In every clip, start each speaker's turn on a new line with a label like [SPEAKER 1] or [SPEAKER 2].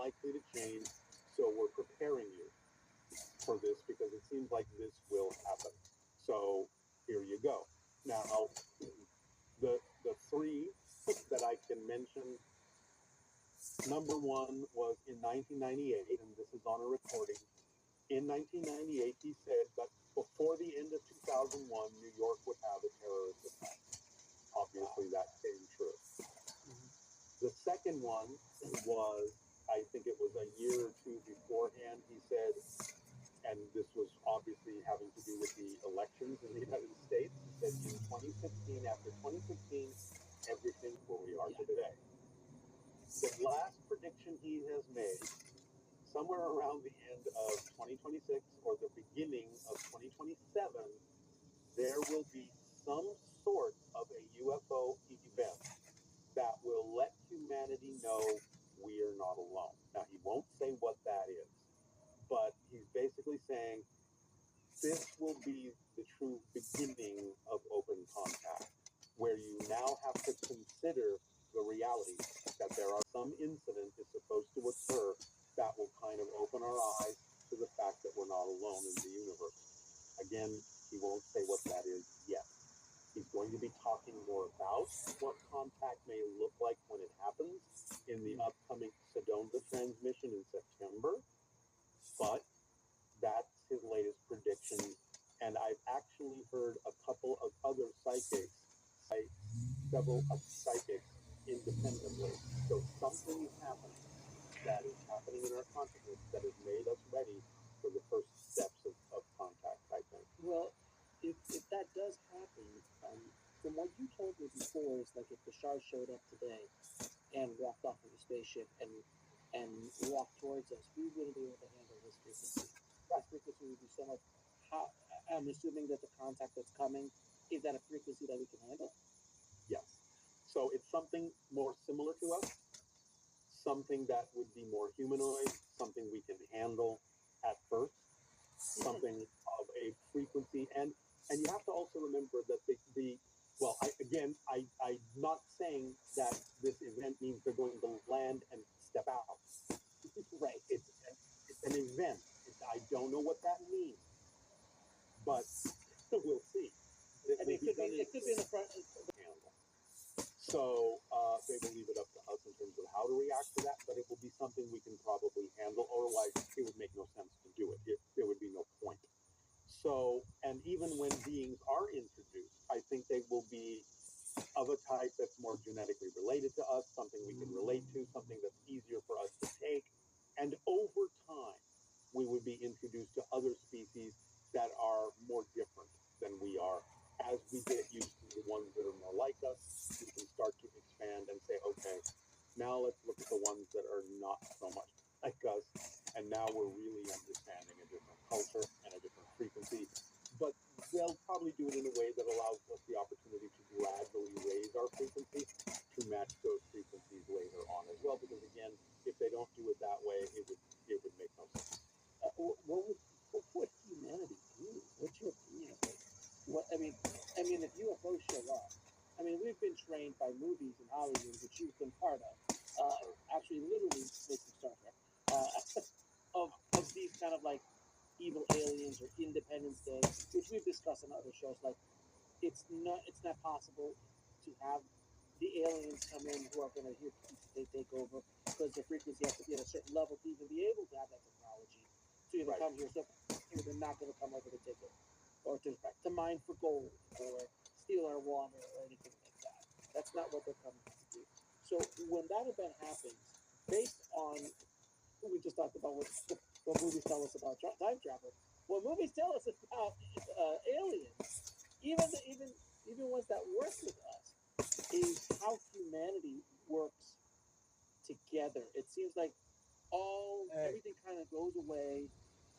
[SPEAKER 1] unlikely to change, so we're preparing you for this because it seems like this will happen. So here you go. Now, the three that I can mention, number one was in 1998, and this is on a recording. In 1998, he said that before the end of 2001, New York would have a terrorist attack. Obviously, that came true. The second one was, I think it was a year or two beforehand, he said, and this was obviously having to do with the elections in the United States, he said in 2016, after 2016, everything where we are today. The last prediction he has made, somewhere around the end of 2026 or the beginning of 2027, there will be some sort of a UFO event that will let humanity know we are not alone. Now, he won't say what that is, but he's basically saying this will be the true beginning of open contact, where you now have to consider the reality that there are some incident is supposed to occur that will kind of open our eyes to the fact that we're not alone in the universe. Again, he won't say what that is yet. He's going to be talking more about what contact may look like when it happens in the upcoming Sedona transmission in September, but that's his latest prediction. And I've actually heard a couple of other psychics cite several psychics independently. So something is happening that is happening in our consciousness that has made us ready for the first steps of contact, I think.
[SPEAKER 2] Well, if that does happen, from what you told me before, is like if Bashar showed up today and walked off of the spaceship and walked towards us, we wouldn't be able to handle his frequency. That frequency would be so much. How I'm assuming that the contact that's coming is that a frequency that we can handle.
[SPEAKER 1] Yes. So it's something more similar to us, something that would be more humanoid, something we can handle at first, something of a frequency. And you have to also remember that I'm not saying that this event means they're going to land and step out. Right. It's an event. I don't know what that means, but we'll see.
[SPEAKER 2] I mean, it could be in the front.
[SPEAKER 1] So they will leave it up to us in terms of how to react to that, but it will be something we can probably handle. Otherwise, it would make no sense to do it. There would be no point. So, and even when beings are introduced, I think they will be of a type that's more genetically related to us, something we can relate to, something that's easier for us to take. And over time, we would be introduced to other species that are more different than we are. As we get used to the ones that are more like us, we can start to expand and say, okay, now let's look at the ones that are not so much like us. And now we're really understanding a different culture and a different frequency. But they'll probably do it in a way that allows us the opportunity to gradually raise our frequency to match those frequencies later on as well. Because again, if they don't do it that way, it would make no sense.
[SPEAKER 2] What would humanity do? What's your opinion of it? If UFOs show up, we've been trained by movies in Hollywood, which you've been part of, actually literally making Star Trek, of these kind of like evil aliens or Independence Day, which we've discussed on other shows. Like, it's not possible to have the aliens come in who are going to they take over, because the frequency has to be at a certain level to even be able to have that technology to even come here. So they're not going to come over to take it, or to mine for gold, or steal our water, or anything like that. That's not what they're coming to do. So when that event happens, based on we just talked about what movies tell us about time travel, what movies tell us about aliens, even ones that work with us, is how humanity works together. It seems like everything kind of goes away.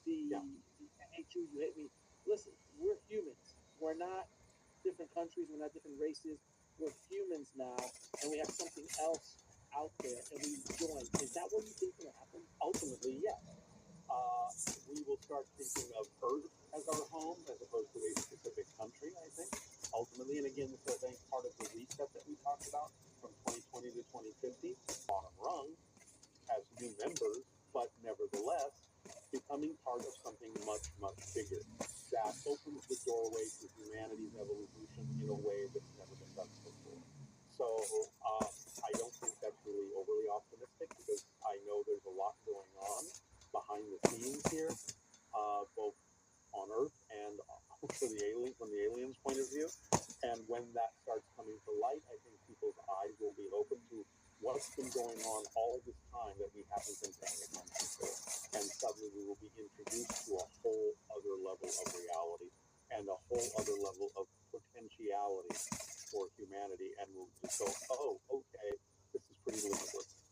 [SPEAKER 2] I hate you, you hate me. Listen, we're humans. We're not different countries. We're not different races. We're humans now, and we have something else out there, and we join. Is that what you think will happen?
[SPEAKER 1] Ultimately, yes. We will start thinking of Earth as our home as opposed to a specific country, I think, ultimately. And again, this is, I think, part of the reset that we talked about from 2020 to 2050. Bottom rung, as new members but nevertheless, becoming part of something much, much bigger that opens the doorway to humanity's evolution in a way that's never been done before. So I don't think that's really overly optimistic because I know there's a lot going on behind the scenes here, both on Earth and for the aliens, from the aliens' point of view. And when that starts coming to light, I think people's eyes will be open to what's been going on all this time that we haven't been paying attention to. And suddenly we will be introduced to a whole other level of reality and a whole other level of potentiality for humanity. And we'll just go, oh, okay, this is pretty limitless.